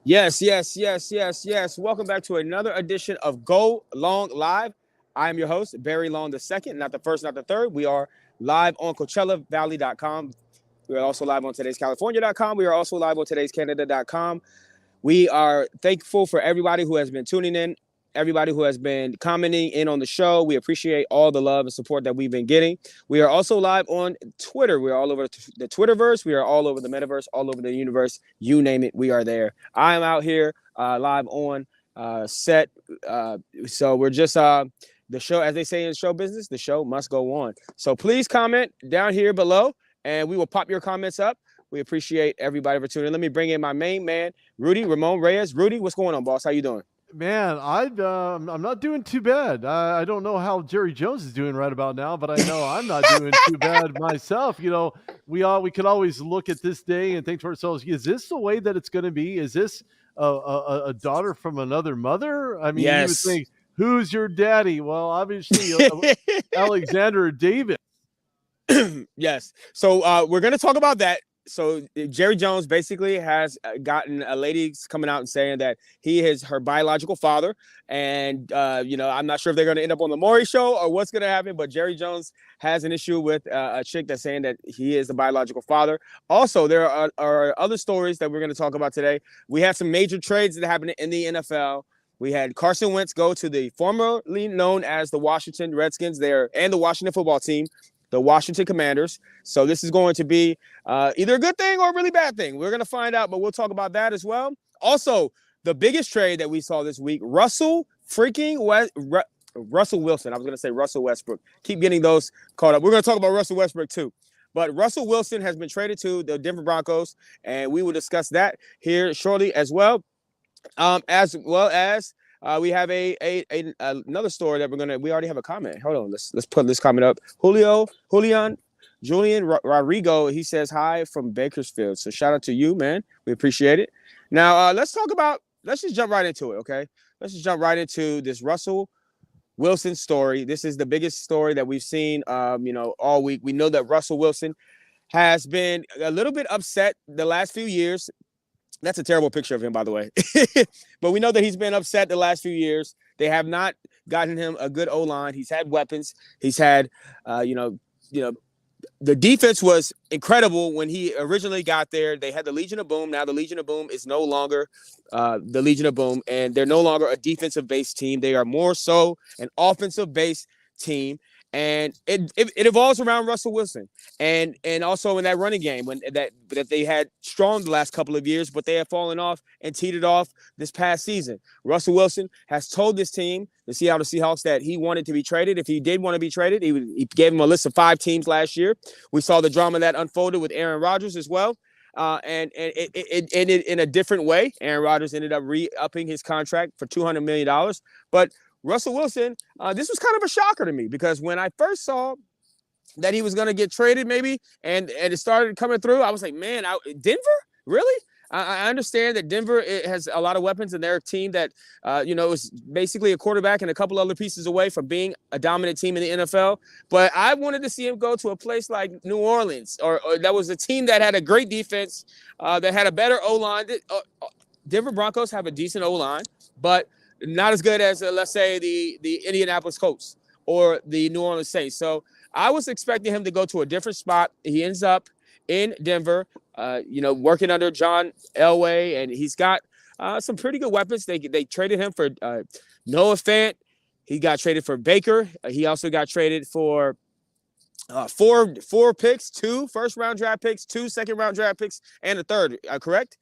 Yes, yes, yes, yes, yes. Welcome back to another edition of Go Long Live. I am your host, Barry Long the second, not the first, not the third. We are live on CoachellaValley.com. We are also live on today'scalifornia.com. We are also live on today'scanada.com. We are thankful for everybody who has been tuning in, everybody who has been commenting in on the show. We appreciate all the love and support that we've been getting. We are also live on Twitter. We are all over the Twitterverse. We are all over the metaverse, all over the universe. You name it, we are there. I am out here live on set. So we're just the show, as they say in show business, the show must go on. So please comment down here below, and we will pop your comments up. We appreciate everybody for tuning in. Let me bring in my main man, Rudy Ramon Reyes. Rudy, what's going on, boss? How you doing? Man, I'm not doing too bad. I don't know how Jerry Jones is doing right about now, but I know I'm not doing too bad myself. We could always look at this day and think to ourselves, is this the way that it's going to be? Is this a daughter from another mother? I mean, you would Yes. think, who's your daddy? Well, obviously, Alexander David. Yes. So we're going to talk about that. So Jerry Jones basically has gotten a lady coming out and saying that he is her biological father, and I'm not sure if they're going to end up on the Maury show or what's going to happen. But Jerry Jones has an issue with a chick that's saying that he is the biological father. Also, there are other stories that we're going to talk about today. We have some major trades that happened in the NFL. We had Carson Wentz go to the formerly known as the Washington Redskins there and the Washington football team, the Washington Commanders. So this is going to be either a good thing or a really bad thing. We're going to find out, but we'll talk about that as well. Also, the biggest trade that we saw this week, Russell Wilson. I was going to say Russell Westbrook. Keep getting those caught up. We're going to talk about Russell Westbrook too. But Russell Wilson has been traded to the Denver Broncos, and we will discuss that here shortly as well. As we have another story that we already have a comment. Hold on, let's put this comment up. Julian Rodrigo, he says hi from Bakersfield. So shout out to you, man. We appreciate it. Now let's just jump right into it, okay? Let's just jump right into this Russell Wilson story. This is the biggest story that we've seen all week. We know that Russell Wilson has been a little bit upset the last few years. That's a terrible picture of him, by the way. But we know that he's been upset the last few years. They have not gotten him a good O line. He's had weapons. He's had, the defense was incredible when he originally got there. They had the Legion of Boom. Now the Legion of Boom is no longer the Legion of Boom, and they're no longer a defensive-based team. They are more so an offensive-based team, and it evolves around Russell Wilson, and also in that running game when that they had strong the last couple of years, but they have fallen off and teetered off this past season. Russell Wilson has told this team, the Seattle Seahawks, that he wanted to be traded. If he did want to be traded, he gave him a list of 5 teams last year. We saw the drama that unfolded with Aaron Rodgers as well. And it ended in a different way. Aaron Rodgers ended up re-upping his contract for $200 million. But Russell Wilson, this was kind of a shocker to me because when I first saw that he was going to get traded maybe and it started coming through, I was like, man, Denver? Really? I understand that Denver has a lot of weapons and they're a team that, is basically a quarterback and a couple other pieces away from being a dominant team in the NFL. But I wanted to see him go to a place like New Orleans or that was a team that had a great defense, that had a better O-line. Denver Broncos have a decent O-line, but not as good as, let's say, the Indianapolis Colts or the New Orleans Saints. So I was expecting him to go to a different spot. He ends up in Denver, working under John Elway, and he's got some pretty good weapons. They traded him for Noah Fant. He got traded for Baker. He also got traded for four picks, 2 first-round draft picks, 2 second-round draft picks, and a third. Correct?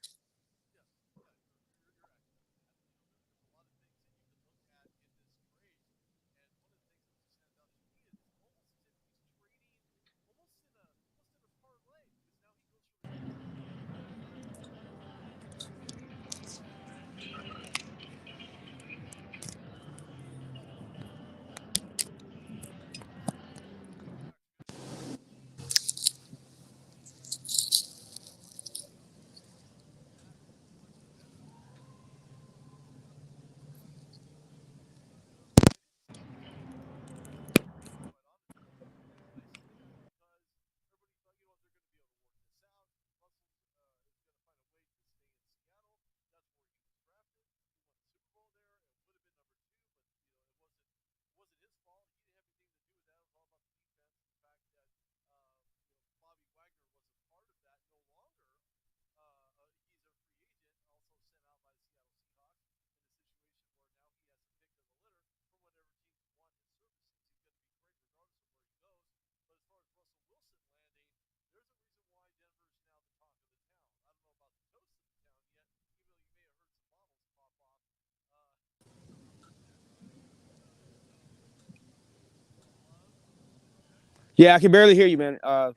Yeah, I can barely hear you, man. I'm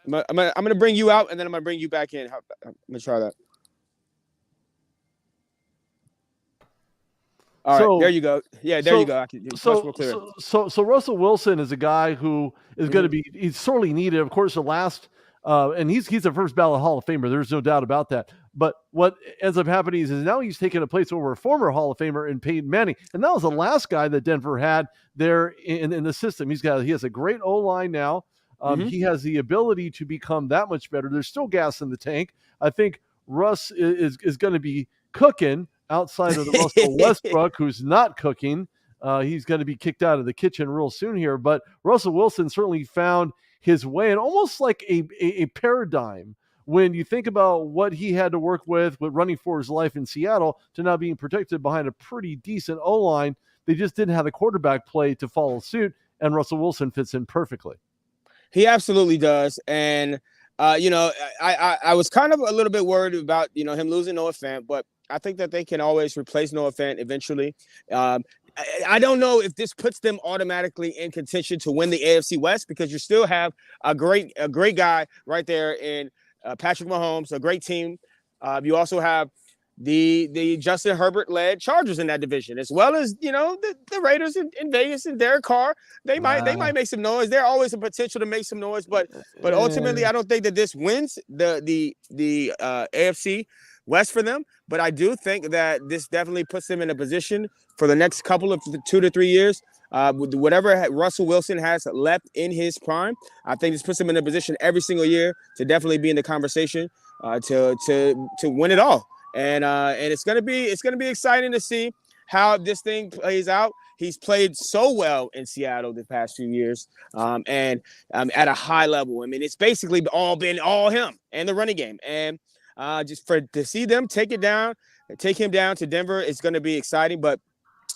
gonna bring you out, and then I'm gonna bring you back in. I'm gonna try that. All right, there So you go. Yeah, there you So go. I can much more clear. so Russell Wilson is a guy who is going to Hmm. be he's sorely needed. Of course, the last and he's a first ballot Hall of Famer. There's no doubt about that. But what ends up happening is now he's taking a place over a former Hall of Famer in Peyton Manning, and that was the last guy that Denver had there in the system. He has a great O line now. Hmm. He has the ability to become that much better. There's still gas in the tank. I think Russ is going to be cooking outside of the Russell Westbrook, who's not cooking. He's going to be kicked out of the kitchen real soon here. But Russell Wilson certainly found his way, and almost like a paradigm when you think about what he had to work with running for his life in Seattle to now being protected behind a pretty decent O-line. They just didn't have the quarterback play to follow suit, and Russell Wilson fits in perfectly. He absolutely does, and I was kind of a little bit worried about him losing Noah Fant, but I think that they can always replace Noah Fant eventually. I don't know if this puts them automatically in contention to win the AFC West because you still have a great guy right there in Patrick Mahomes, a great team. You also have the Justin Herbert led Chargers in that division, as well as the Raiders in Vegas and Derek Carr. They might make some noise. They're always a potential to make some noise, but ultimately, I don't think that this wins the AFC West for them. But I do think that this definitely puts them in a position for the next couple of 2 to 3 years. With whatever Russell Wilson has left in his prime, I think this puts him in a position every single year to definitely be in the conversation to win it all. And it's gonna be exciting to see how this thing plays out. He's played so well in Seattle the past few years, and at a high level. I mean, it's basically been all him and the running game. And just to see them take him down to Denver, it's going to be exciting. But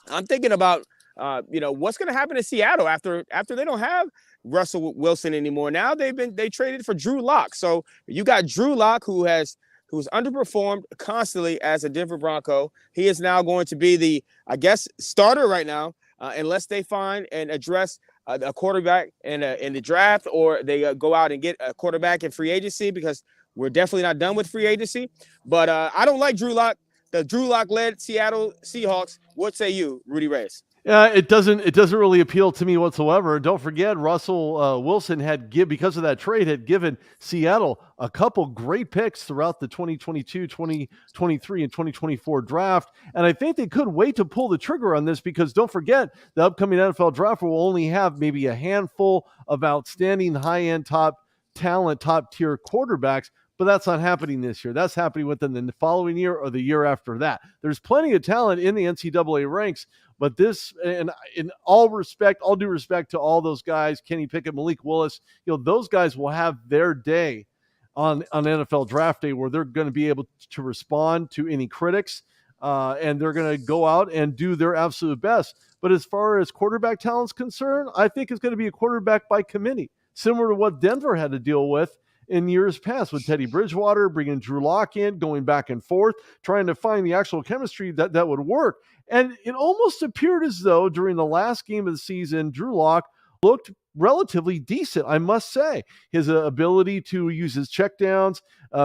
I'm thinking about what's going to happen to Seattle after they don't have Russell Wilson anymore. Now they traded for Drew Lock. So you got Drew Lock who's underperformed constantly as a Denver Bronco. He is now going to be the, I guess, starter right now, unless they find and address a quarterback in the draft, or they go out and get a quarterback in free agency, because we're definitely not done with free agency. But I don't like Drew Lock, the Drew Lock-led Seattle Seahawks. What say you, Rudy Reyes? It doesn't really appeal to me whatsoever. Don't forget, Russell Wilson because of that trade, had given Seattle a couple great picks throughout the 2022, 2023, and 2024 draft. And I think they could wait to pull the trigger on this, because don't forget, the upcoming NFL draft will only have maybe a handful of outstanding high-end top tier quarterbacks. But that's not happening this year. That's happening within the following year or the year after that. There's plenty of talent in the NCAA ranks, but this, and in all due respect to all those guys, Kenny Pickett, Malik Willis, those guys will have their day on NFL draft day, where they're going to be able to respond to any critics, and they're going to go out and do their absolute best. But as far as quarterback talent is concerned, I think it's going to be a quarterback by committee, similar to what Denver had to deal with in years past with Teddy Bridgewater, bringing Drew Lock in, going back and forth, trying to find the actual chemistry that would work. And it almost appeared as though during the last game of the season, Drew Lock looked relatively decent, I must say. His ability to use his checkdowns,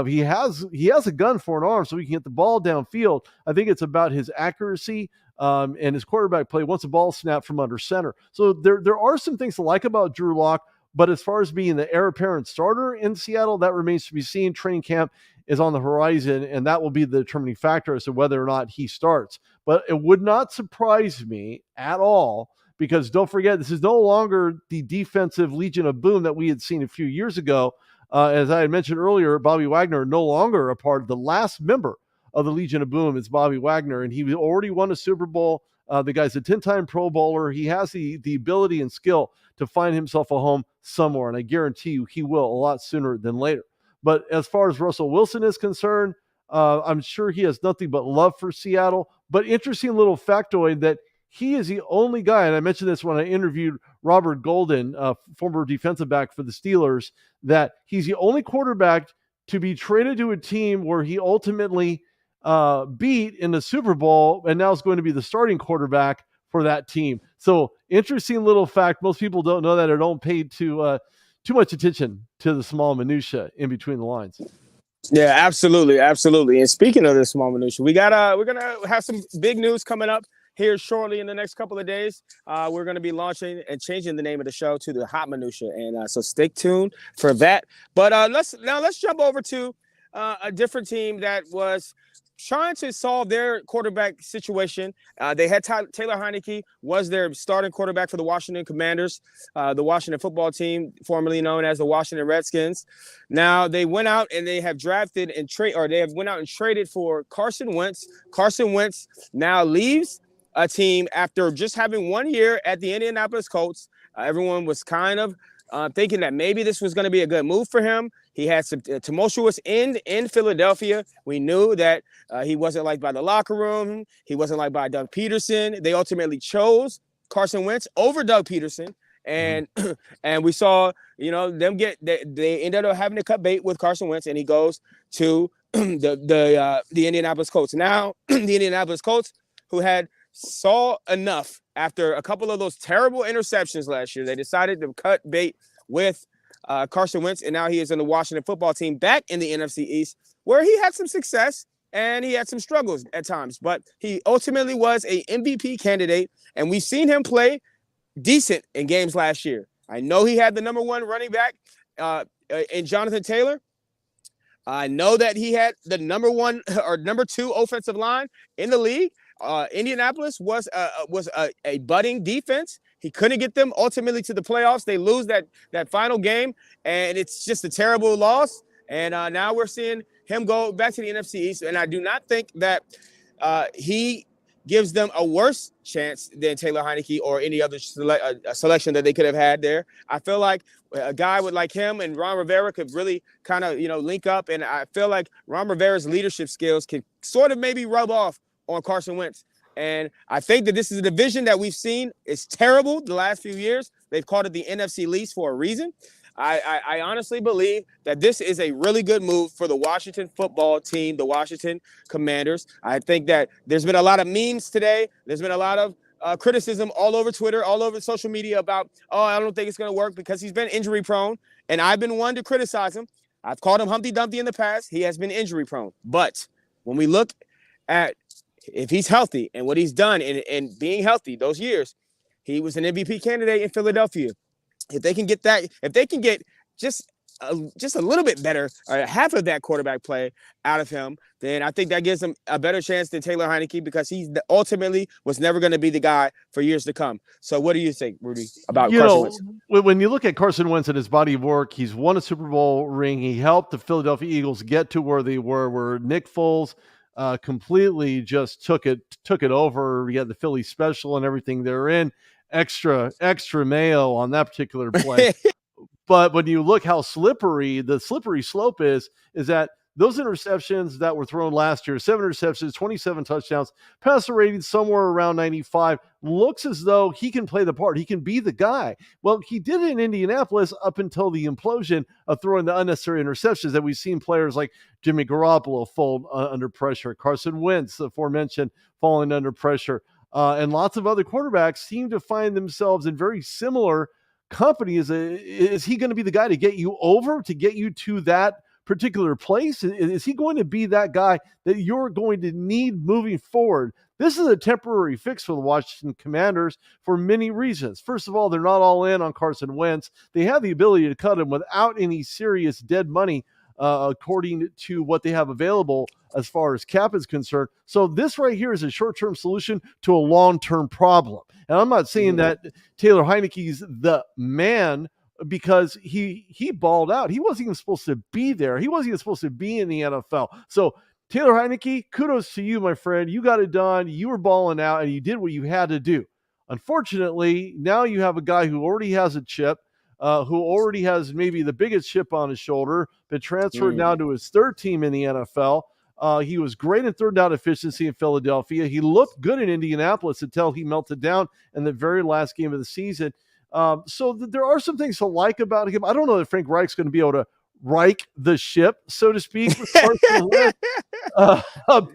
he has a gun for an arm, so he can get the ball downfield. I think it's about his accuracy and his quarterback play once the ball snapped from under center. So there are some things to like about Drew Lock. But as far as being the heir apparent starter in Seattle, that remains to be seen. Training camp is on the horizon, and that will be the determining factor as to whether or not he starts. But it would not surprise me at all, because don't forget, this is no longer the defensive Legion of Boom that we had seen a few years ago. As I had mentioned earlier, Bobby Wagner no longer a part of the last member of the Legion of Boom. It's Bobby Wagner, and he already won a Super Bowl. The guy's a 10-time Pro Bowler. He has the ability and skill to find himself a home somewhere, and I guarantee you he will a lot sooner than later. But as far as Russell Wilson is concerned, I'm sure he has nothing but love for Seattle. But interesting little factoid that he is the only guy, and I mentioned this when I interviewed Robert Golden, former defensive back for the Steelers, that he's the only quarterback to be traded to a team where he ultimately beat in the Super Bowl, and now is going to be the starting quarterback for that team. So interesting little fact. Most people don't know that or don't pay too much attention to the small minutia in between the lines. Yeah, absolutely, absolutely. And speaking of the small minutia, we're gonna have some big news coming up here shortly in the next couple of days. We're gonna be launching and changing the name of the show to the Hot Minutia, and so stay tuned for that. But let's jump over to a different team that was trying to solve their quarterback situation. They had Taylor Heineke was their starting quarterback for the Washington Commanders, the Washington football team, formerly known as the Washington Redskins. Now they went out and they have drafted and went out and traded for Carson Wentz. Carson Wentz now leaves a team after just having 1 year at the Indianapolis Colts. Everyone was kind of thinking that maybe this was going to be a good move for him. He had some tumultuous end in Philadelphia. We knew that he wasn't liked by the locker room. He wasn't liked by Doug Peterson. They ultimately chose Carson Wentz over Doug Peterson. And and we saw, them they ended up having to cut bait with Carson Wentz, and he goes to the Indianapolis Colts. Now, the Indianapolis Colts, who had saw enough after a couple of those terrible interceptions last year, they decided to cut bait with Carson Wentz, and now he is in the Washington football team back in the NFC East, where he had some success and he had some struggles at times, but he ultimately was a MVP candidate, and we've seen him play decent in games last year. I know he had the number one running back in Jonathan Taylor. I know that he had the number one or number two offensive line in the league. Indianapolis was a budding defense. He couldn't get them ultimately to the playoffs. They lose that final game, and it's just a terrible loss. And now we're seeing him go back to the NFC East, and I do not think that he gives them a worse chance than Taylor Heineke or any other selection that they could have had there. I feel like a guy like him and Ron Rivera could really kind of, link up, and I feel like Ron Rivera's leadership skills can sort of maybe rub off on Carson Wentz. And I think that this is a division that we've seen is terrible the last few years. They've called it the NFC least for a reason. I honestly believe that this is a really good move for the Washington football team, the Washington Commanders. I think that there's been a lot of memes today. There's been a lot of criticism all over Twitter, all over social media about, I don't think it's going to work because he's been injury prone. And I've been one to criticize him. I've called him Humpty Dumpty in the past. He has been injury prone. But when we look at if he's healthy and what he's done in being healthy those years, he was an MVP candidate in Philadelphia. If they can get that, if they can get just a little bit better, or half of that quarterback play out of him, then I think that gives him a better chance than Taylor Heineke, because he ultimately was never going to be the guy for years to come. So what do you think, Rudy, about Carson Wentz? When you look at Carson Wentz and his body of work, he's won a Super Bowl ring. He helped the Philadelphia Eagles get to where they were, where Nick Foles completely just took it over. We had the Philly special and everything therein. Extra mayo on that particular play. But when you look how the slippery slope is that those interceptions that were thrown last year, 7 interceptions, 27 touchdowns, passer rating somewhere around 95, looks as though he can play the part. He can be the guy. Well, he did it in Indianapolis up until the implosion of throwing the unnecessary interceptions that we've seen players like Jimmy Garoppolo fall under pressure, Carson Wentz, aforementioned, falling under pressure, and lots of other quarterbacks seem to find themselves in very similar company. Is he going to be the guy to get you over, to get you to that particular place? Is he going to be that guy that you're going to need moving forward? This is a temporary fix for the Washington Commanders for many reasons. First of all, they're not all in on Carson Wentz. They have the ability to cut him without any serious dead money, according to what they have available as far as cap is concerned. So this right here is a short-term solution to a long-term problem. And I'm not saying that Taylor Heineke's the man, because he balled out. He wasn't even supposed to be there. He wasn't even supposed to be in the NFL. So Taylor Heineke, kudos to you, my friend. You got it done. You were balling out, and you did what you had to do. Unfortunately, now you have a guy who already has a chip, who already has maybe the biggest chip on his shoulder, been transferred now to his third team in the NFL. He was great in third down efficiency in Philadelphia. He looked good in Indianapolis until he melted down in the very last game of the season. So there are some things to like about him. I don't know that Frank Reich's going to be able to right the ship, so to speak, with Carson Wentz.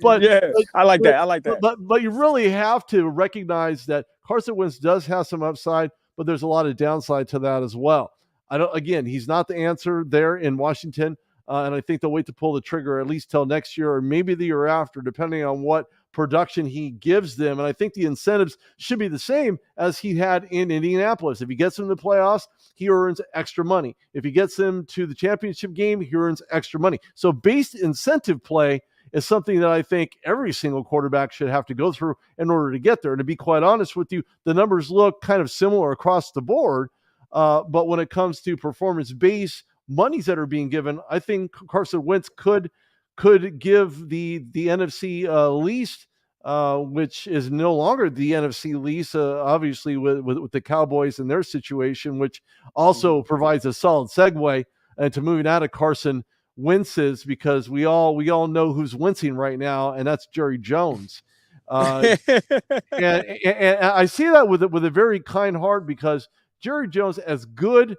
But yeah, I like that. But you really have to recognize that Carson Wentz does have some upside, but there's a lot of downside to that as well. Again, he's not the answer there in Washington. And I think they'll wait to pull the trigger at least till next year or maybe the year after, depending on what production he gives them. And I think the incentives should be the same as he had in Indianapolis. If he gets them to the playoffs, he earns extra money. If he gets them to the championship game, he earns extra money. So base incentive play is something that I think every single quarterback should have to go through in order to get there. And to be quite honest with you, the numbers look kind of similar across the board. But when it comes to performance-based monies that are being given, I think Carson Wentz could give the NFC least, which is no longer the NFC least, obviously with the Cowboys and their situation, which also provides a solid segue into moving out of Carson Wentz's, because we all know who's wincing right now, and that's Jerry Jones. And I see that with a very kind heart, because Jerry Jones, as good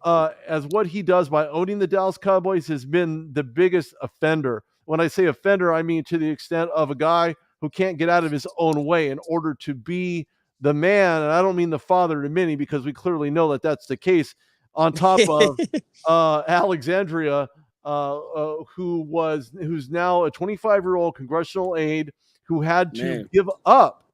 as what he does by owning the Dallas Cowboys, has been the biggest offender. When I say offender, I mean to the extent of a guy who can't get out of his own way in order to be the man. And I don't mean the father to many, because we clearly know that that's the case. On top of Alexandria, who's now a 25-year-old congressional aide who had to give up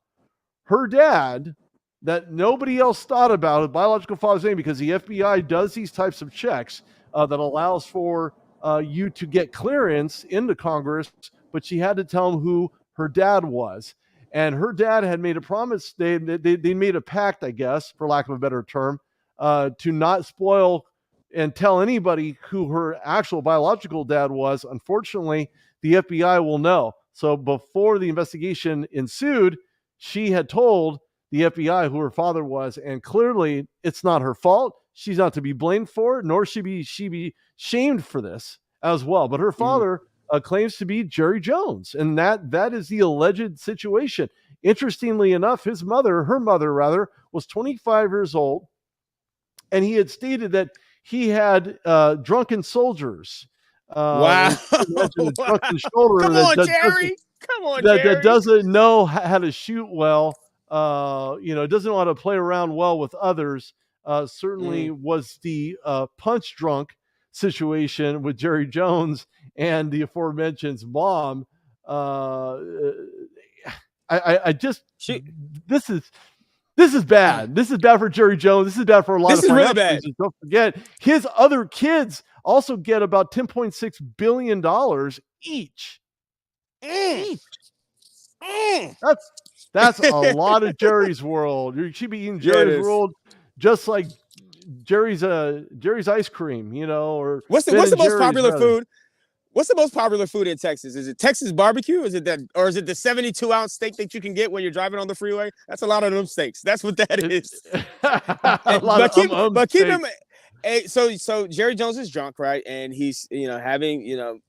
her dad that nobody else thought about, a biological father's name, because the FBI does these types of checks that allows for you to get clearance into Congress, but she had to tell him who her dad was. And her dad had made a promise, they made a pact, I guess, for lack of a better term, to not spoil and tell anybody who her actual biological dad was. Unfortunately, the FBI will know. So before the investigation ensued, she had told the FBI who her father was, and clearly it's not her fault. She's not to be blamed for it, nor should she be shamed for this as well. But her father claims to be Jerry Jones, and that is the alleged situation. Interestingly enough, her mother, was 25 years old, and he had stated that he had drunken soldiers. Wow. Imagine a drunken shoulder. Come on, Jerry. Come on, Jerry. That doesn't know how to shoot well. Doesn't know how to play around well with others. Certainly was the punch drunk situation with Jerry Jones and the aforementioned mom. This is bad. This is bad for Jerry Jones. This is bad for a lot of financial reasons. Really. Don't forget, his other kids also get about $10.6 billion each. That's a lot of Jerry's world. You should be eating Jerry's world, just like Jerry's ice cream, or what's the most popular food? What's the most popular food in Texas? Is it Texas barbecue? Is it the 72-ounce steak that you can get when you're driving on the freeway? That's a lot of them steaks. That's what that is. But keep him. So Jerry Jones is drunk, right? And he's having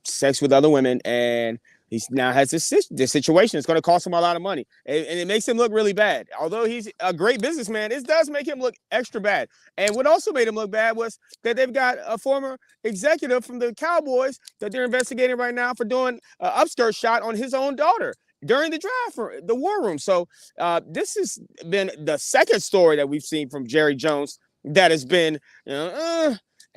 sex with other women, and he now has this situation. It's going to cost him a lot of money, and it makes him look really bad. Although he's a great businessman, it does make him look extra bad. And what also made him look bad was that they've got a former executive from the Cowboys that they're investigating right now for doing an upskirt shot on his own daughter during the draft, the war room. So this has been the second story that we've seen from Jerry Jones that has been,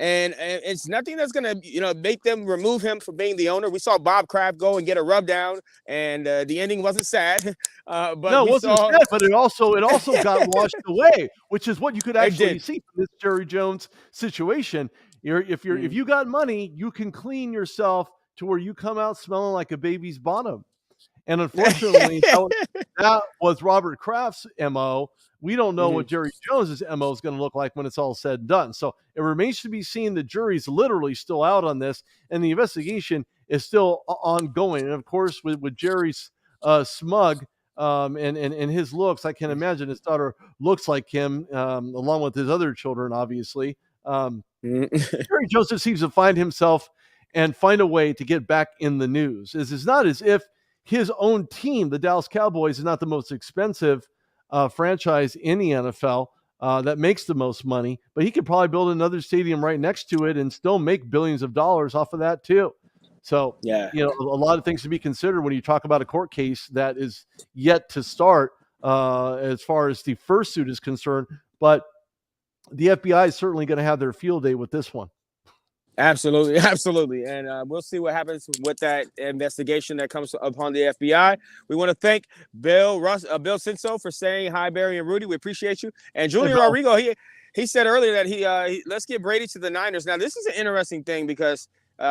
and it's nothing that's going to, make them remove him from being the owner. We saw Bob Kraft go and get a rub down, and the ending wasn't sad. But no, it wasn't sad, but it also got washed away, which is what you could actually see from this Jerry Jones situation. If you got money, you can clean yourself to where you come out smelling like a baby's bottom. And unfortunately, that was Robert Kraft's MO. We don't know what Jerry Jones's MO is going to look like when it's all said and done. So it remains to be seen. The jury's literally still out on this, and the investigation is still ongoing. And of course, with Jerry's smug and his looks, I can imagine his daughter looks like him, along with his other children, obviously. Jerry Jones seems to find himself and find a way to get back in the news. It's not as if his own team, the Dallas Cowboys, is not the most expensive franchise in the NFL that makes the most money, but he could probably build another stadium right next to it and still make billions of dollars off of that too. So, a lot of things to be considered when you talk about a court case that is yet to start. as far as the first suit is concerned. But the FBI is certainly going to have their field day with this one. Absolutely, absolutely, and we'll see what happens with that investigation that comes upon the FBI. We want to thank Bill Cinso for saying hi, Barry and Rudy. We appreciate you. And Hey, Julian Bill. Rodrigo, he said earlier that let's get Brady to the Niners. Now, this is an interesting thing because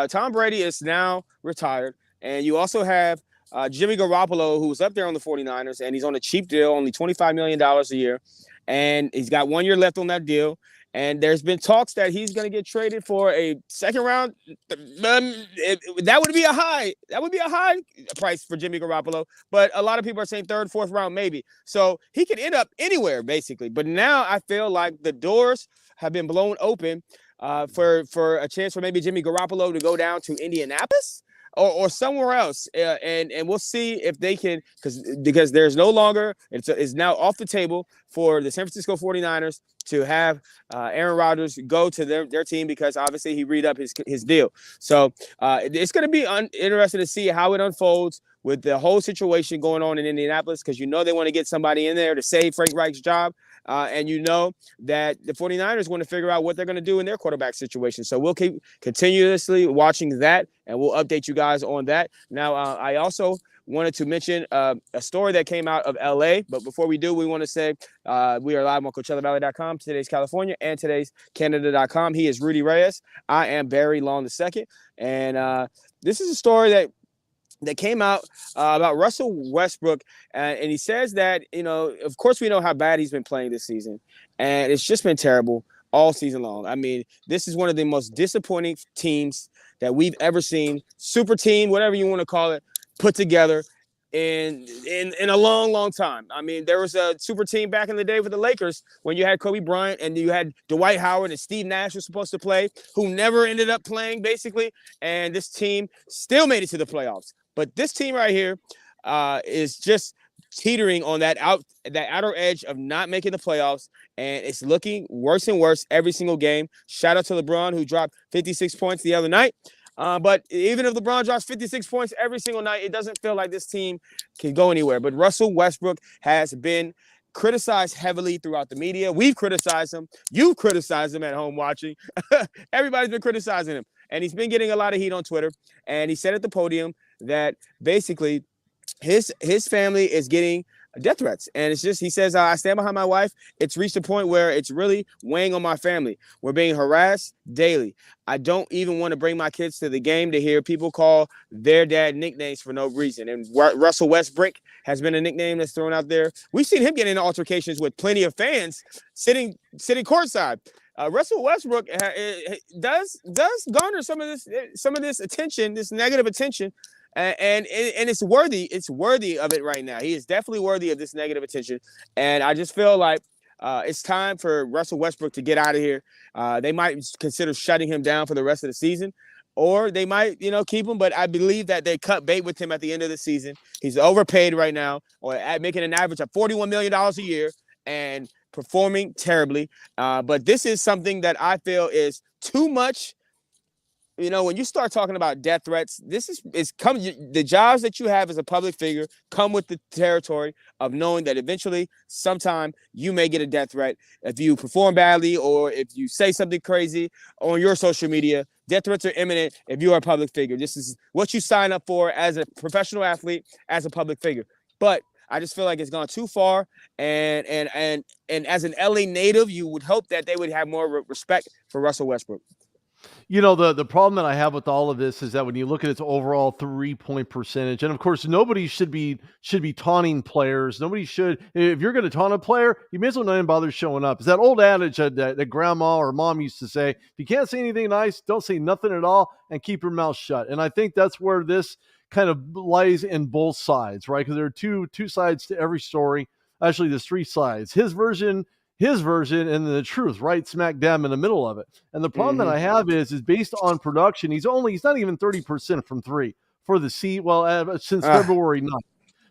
Tom Brady is now retired, and you also have Jimmy Garoppolo, who's up there on the 49ers, and he's on a cheap deal, only $25 million a year, and he's got 1 year left on that deal. And there's been talks that he's going to get traded for a second round. That would be a high. That would be a high price for Jimmy Garoppolo. But a lot of people are saying third, fourth round, maybe. So he could end up anywhere, basically. But now I feel like the doors have been blown open for a chance for maybe Jimmy Garoppolo to go down to Indianapolis or somewhere else, and we'll see if they can, because there's no longer, it's now off the table for the San Francisco 49ers to have Aaron Rodgers go to their team, because obviously he read up his deal. So it's going to be interesting to see how it unfolds with the whole situation going on in Indianapolis, because they want to get somebody in there to save Frank Reich's job. And that the 49ers want to figure out what they're going to do in their quarterback situation. So we'll keep continuously watching that, and we'll update you guys on that. Now, I also wanted to mention a story that came out of LA. But before we do, we want to say we are live on CoachellaValley.com, today's California, and today's Canada.com. He is Rudy Reyes. I am Barry Long II. And this is a story that came out about Russell Westbrook. And he says that, of course, we know how bad he's been playing this season. And it's just been terrible all season long. I mean, this is one of the most disappointing teams that we've ever seen. Super team, whatever you want to call it, put together in a long, long time. I mean, there was a super team back in the day with the Lakers when you had Kobe Bryant and you had Dwight Howard and Steve Nash was supposed to play, who never ended up playing, basically. And this team still made it to the playoffs. But this team right here is just teetering on that outer edge of not making the playoffs, and it's looking worse and worse every single game. Shout out to LeBron, who dropped 56 points the other night. But even if LeBron drops 56 points every single night, it doesn't feel like this team can go anywhere. But Russell Westbrook has been criticized heavily throughout the media. We've criticized him. You've criticized him at home watching. Everybody's been criticizing him. And he's been getting a lot of heat on Twitter. And he said at the podium that basically his family is getting death threats. And it's just, he says, I stand behind my wife. It's reached a point where it's really weighing on my family. We're being harassed daily. I don't even want to bring my kids to the game to hear people call their dad nicknames for no reason. And Russell Westbrook has been a nickname that's thrown out there. We've seen him get into altercations with plenty of fans sitting courtside. Russell Westbrook does garner some of this attention, this negative attention, and it's worthy. It's worthy of it right now. He is definitely worthy of this negative attention, and I just feel like it's time for Russell Westbrook to get out of here. They might consider shutting him down for the rest of the season, or they might, keep him. But I believe that they cut bait with him at the end of the season. He's overpaid right now, or making an average of $41 million a year, and performing terribly. But this is something that I feel is too much. When you start talking about death threats, the jobs that you have as a public figure come with the territory of knowing that eventually, sometime, you may get a death threat if you perform badly or if you say something crazy on your social media. Death threats are imminent if you are a public figure. This is what you sign up for as a professional athlete, as a public figure. But I just feel like it's gone too far, and as an LA native, you would hope that they would have more respect for Russell Westbrook. The problem that I have with all of this is that when you look at its overall 3-point percentage, and of course nobody should be taunting players. Nobody should. If you're going to taunt a player, you may as well not even bother showing up. It's that old adage that grandma or mom used to say: if you can't say anything nice, don't say nothing at all, and keep your mouth shut. And I think that's where this kind of lies in both sides, right? Because there are two sides to every story. Actually, there's three sides: his version, and the truth, right smack dab in the middle of it. And the problem that I have is based on production. He's not even 30% from three for the since February 9th.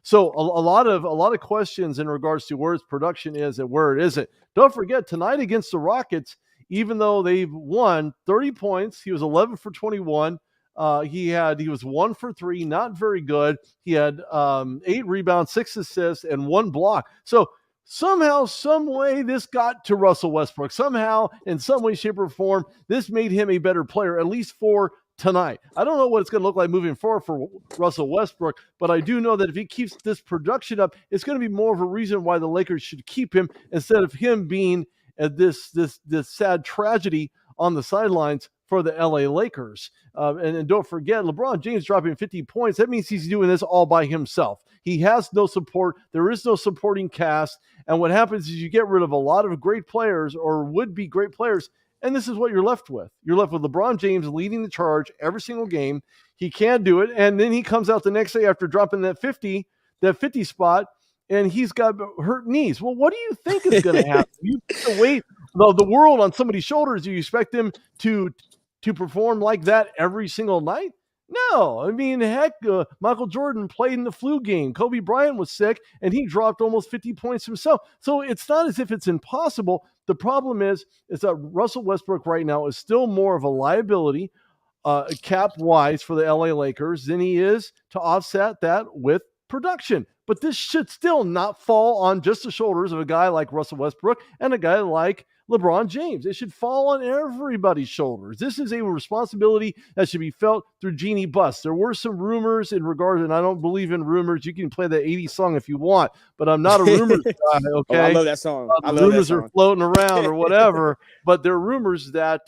So a lot of questions in regards to where his production is and where it isn't. Don't forget, tonight against the Rockets, even though they've won 30 points, he was 11 for 21. He was 1 for 3, not very good. He had 8 rebounds, 6 assists, and 1 block. So somehow, some way, this got to Russell Westbrook. Somehow, in some way, shape, or form, this made him a better player, at least for tonight. I don't know what it's going to look like moving forward for Russell Westbrook, but I do know that if he keeps this production up, it's going to be more of a reason why the Lakers should keep him instead of him being this sad tragedy on the sidelines for the LA Lakers. And don't forget, LeBron James dropping 50 points. That means he's doing this all by himself. He has no support. There is no supporting cast. And what happens is you get rid of a lot of great players or would-be great players, and this is what you're left with. You're left with LeBron James leading the charge every single game. He can't do it. And then he comes out the next day after dropping that 50 spot, and he's got hurt knees. Well, what do you think is going to happen? You have to wait the world on somebody's shoulders. Do you expect them to perform like that every single night? No. I mean, heck, Michael Jordan played in the flu game. Kobe Bryant was sick, and he dropped almost 50 points himself. So it's not as if it's impossible. The problem is that Russell Westbrook right now is still more of a liability cap-wise for the LA Lakers than he is to offset that with production. But this should still not fall on just the shoulders of a guy like Russell Westbrook and a guy like LeBron James. It should fall on everybody's shoulders. This is a responsibility that should be felt through Jeannie Buss. There were some rumors in regard, and I don't believe in rumors. You can play the 80s song if you want, but I'm not a rumors guy, okay? Oh, I love that song. Rumors are floating around or whatever, but there are rumors that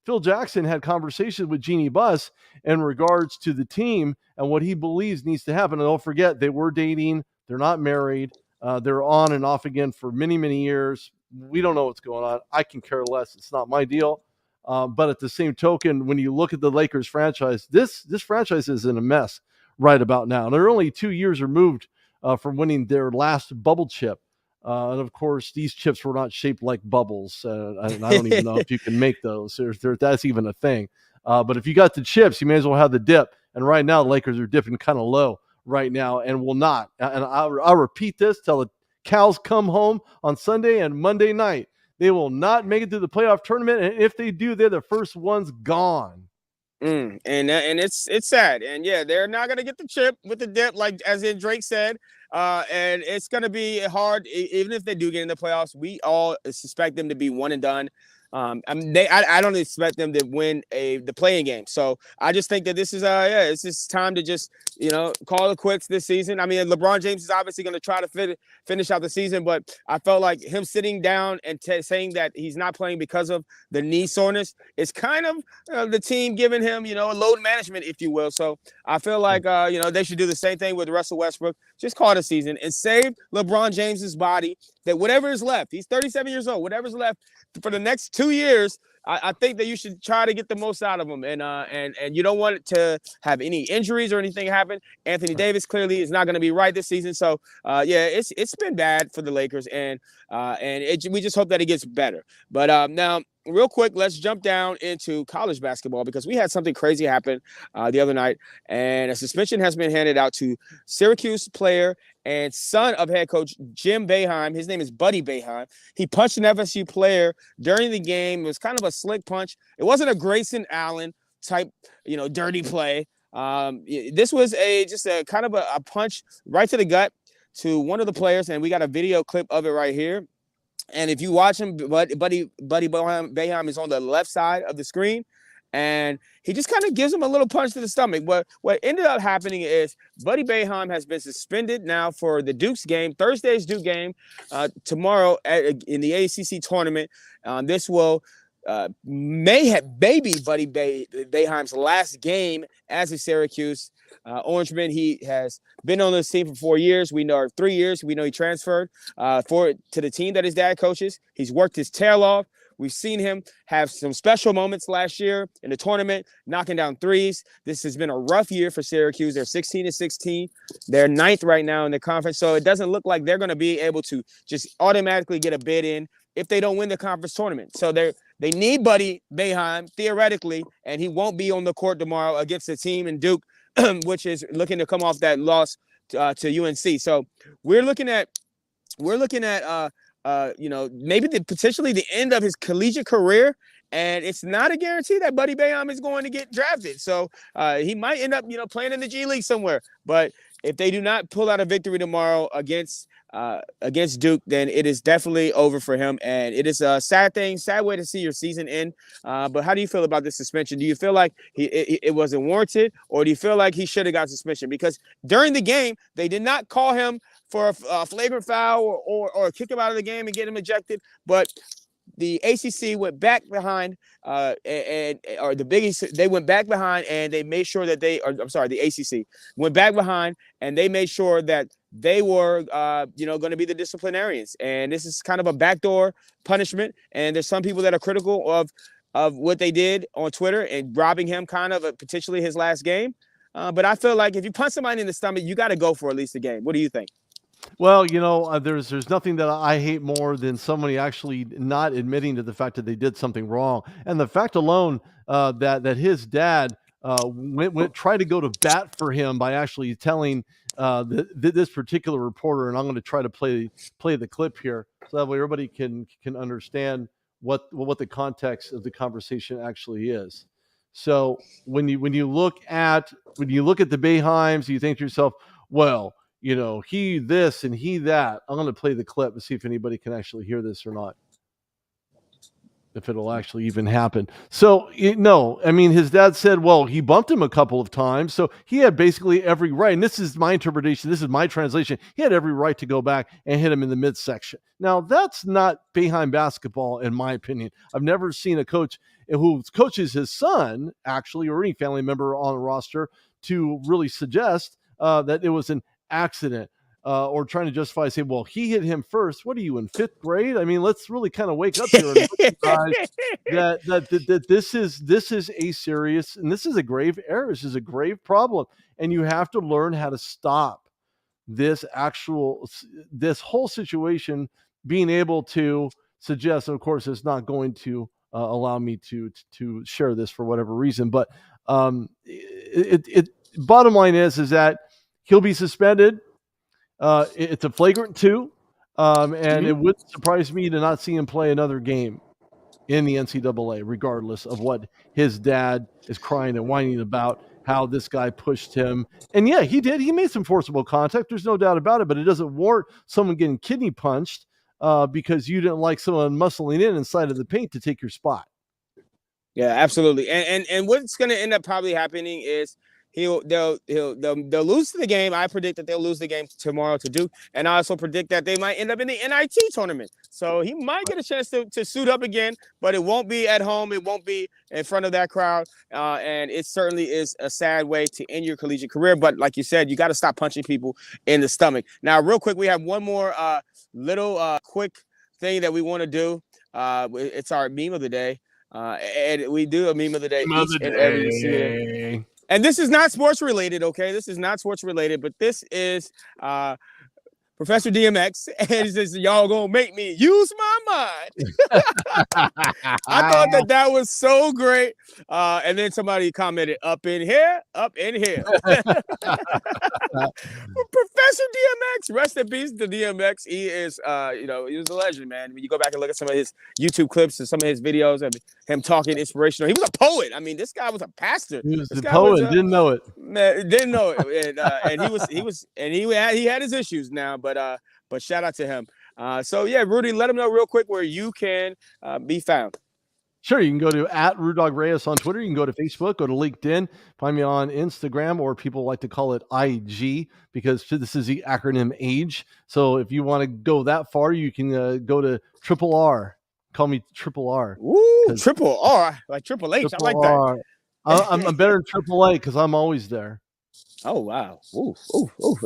Phil Jackson had conversations with Jeannie Buss in regards to the team and what he believes needs to happen. And don't forget, they were dating. They're not married. They're on and off again for many, many years. We don't know what's going on. I can care less. It's not my deal. But at the same token, when you look at the Lakers franchise, this franchise is in a mess right about now. They're only 2 years removed from winning their last bubble chip. And of course, these chips were not shaped like bubbles. And I don't even know if you can make those. That's even a thing. But if you got the chips, you may as well have the dip. And right now, the Lakers are dipping kind of low right now and will not. And I'll repeat this till the cows come home on Sunday and Monday night. They will not make it to the playoff tournament. And if they do, they're the first ones gone. And it's sad. And yeah, they're not going to get the chip with the dip, like as in Drake said. And it's going to be hard, even if they do get in the playoffs. We all suspect them to be one and done. I don't expect them to win the playing game. So I just think that this is it's just time to just call it quits this season. I mean, LeBron James is obviously going to try to finish out the season, but I felt like him sitting down and saying that he's not playing because of the knee soreness is kind of the team giving him load management, if you will. So I feel like they should do the same thing with Russell Westbrook. Just call it a season and save LeBron James's body. That whatever is left, he's 37 years old. Whatever's left for the next 2 years, I think that you should try to get the most out of him, and you don't want it to have any injuries or anything happen. Anthony Davis clearly is not going to be right this season, so it's been bad for the Lakers, and we just hope that it gets better. But now, real quick, let's jump down into college basketball because we had something crazy happen the other night, and a suspension has been handed out to Syracuse player and son of head coach Jim Boeheim. His name is Buddy Boeheim. He punched an FSU player during the game. It was kind of a slick punch. It wasn't a Grayson Allen type, dirty play. This was just a kind of a punch right to the gut to one of the players, and we got a video clip of it right here. And if you watch him, Buddy Boeheim is on the left side of the screen, and he just kind of gives him a little punch to the stomach. But what ended up happening is Buddy Boeheim has been suspended now for the Duke's game, Thursday's Duke game, tomorrow in the ACC tournament. This will maybe Buddy Boeheim's last game as a Syracuse Orangeman. He has been on this team for 4 years. We know 3 years. We know he transferred to the team that his dad coaches. He's worked his tail off. We've seen him have some special moments last year in the tournament, knocking down threes. This has been a rough year for Syracuse. They're 16-16. They're 9th right now in the conference. So it doesn't look like they're going to be able to just automatically get a bid in if they don't win the conference tournament. So they need Buddy Boeheim, theoretically, and he won't be on the court tomorrow against the team in Duke, which is looking to come off that loss to UNC. So we're looking at maybe potentially the end of his collegiate career and it's not a guarantee that Buddy Boeheim is going to get drafted. So he might end up, playing in the G League somewhere. But if they do not pull out a victory tomorrow against Duke, then it is definitely over for him. And it is a sad way to see your season end. But how do you feel about this suspension? Do you feel like it wasn't warranted, or do you feel like he should have got suspension? Because during the game, they did not call him for a flagrant foul or kick him out of the game and get him ejected. But the ACC went back behind, or the Big East, they went back behind, and they made sure that the ACC went back behind, and they made sure that they were, going to be the disciplinarians. And this is kind of a backdoor punishment. And there's some people that are critical of what they did on Twitter and robbing him kind of potentially his last game. But I feel like if you punch somebody in the stomach, you got to go for at least a game. What do you think? Well, there's nothing that I hate more than somebody actually not admitting to the fact that they did something wrong, and the fact alone that his dad went try to go to bat for him by actually telling this particular reporter, and I'm going to try to play the clip here so that way everybody can understand what the context of the conversation actually is. So when you look at the Boeheims, you think to yourself, well, he this and he that. I'm going to play the clip and see if anybody can actually hear this or not, if it'll actually even happen. So, no, I mean, his dad said, well, he bumped him a couple of times, so he had basically every right, and this is my interpretation, this is my translation, he had every right to go back and hit him in the midsection. Now, that's not Boeheim basketball, in my opinion. I've never seen a coach who coaches his son, actually, or any family member on the roster, to really suggest that it was an accident, or trying to justify, say, well, he hit him first. What are you, in 5th grade? I mean, let's really kind of wake up here and recognize that this is a serious, and this is a grave error. This is a grave problem, and you have to learn how to stop this whole situation. Being able to suggest, of course, it's not going to allow me to share this for whatever reason, but bottom line is that he'll be suspended. It's a flagrant 2, and it wouldn't surprise me to not see him play another game in the NCAA, regardless of what his dad is crying and whining about, how this guy pushed him. And yeah, he did. He made some forcible contact. There's no doubt about it, but it doesn't warrant someone getting kidney punched because you didn't like someone muscling in inside of the paint to take your spot. Yeah, absolutely. And what's going to end up probably happening is they'll lose the game. I predict that they'll lose the game tomorrow to Duke, and I also predict that they might end up in the NIT tournament. So he might get a chance to suit up again, but it won't be at home. It won't be in front of that crowd, and it certainly is a sad way to end your collegiate career. But like you said, you got to stop punching people in the stomach. Now, real quick, we have one more little quick thing that we want to do. It's our meme of the day. And we do a meme of the day each and every year. And this is not sports related, okay? This is not sports related, but this is Professor DMX, and he says, y'all gonna make me use my mind. I thought that was so great. And then somebody commented, up in here. Professor DMX, rest in peace to DMX. He is, he was a legend, man. When you go back and look at some of his YouTube clips and some of his videos of him talking inspirational, he was a poet. I mean, this guy was a pastor. He was a poet, didn't know it. Man, didn't know it. And he had his issues now, but shout out to him. So yeah, Rudy, let him know real quick where you can be found. Sure, you can go to @RudogReyes on Twitter. You can go to Facebook, go to LinkedIn, find me on Instagram, or people like to call it IG because this is the acronym AGE. So if you want to go that far, you can go to Triple R. Call me Triple R. Ooh, Triple R, like Triple H. I like that. I'm better than Triple A because I'm always there. Oh, wow. Ooh.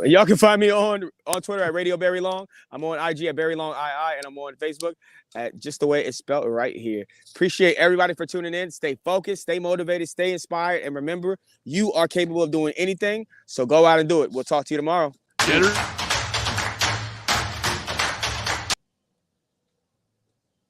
Y'all can find me on Twitter at Radio Barry Long. I'm on IG at Barry Long II, and I'm on Facebook at just the way it's spelled right here. Appreciate everybody for tuning in. Stay focused, stay motivated, stay inspired, and remember, you are capable of doing anything, so go out and do it. We'll talk to you tomorrow.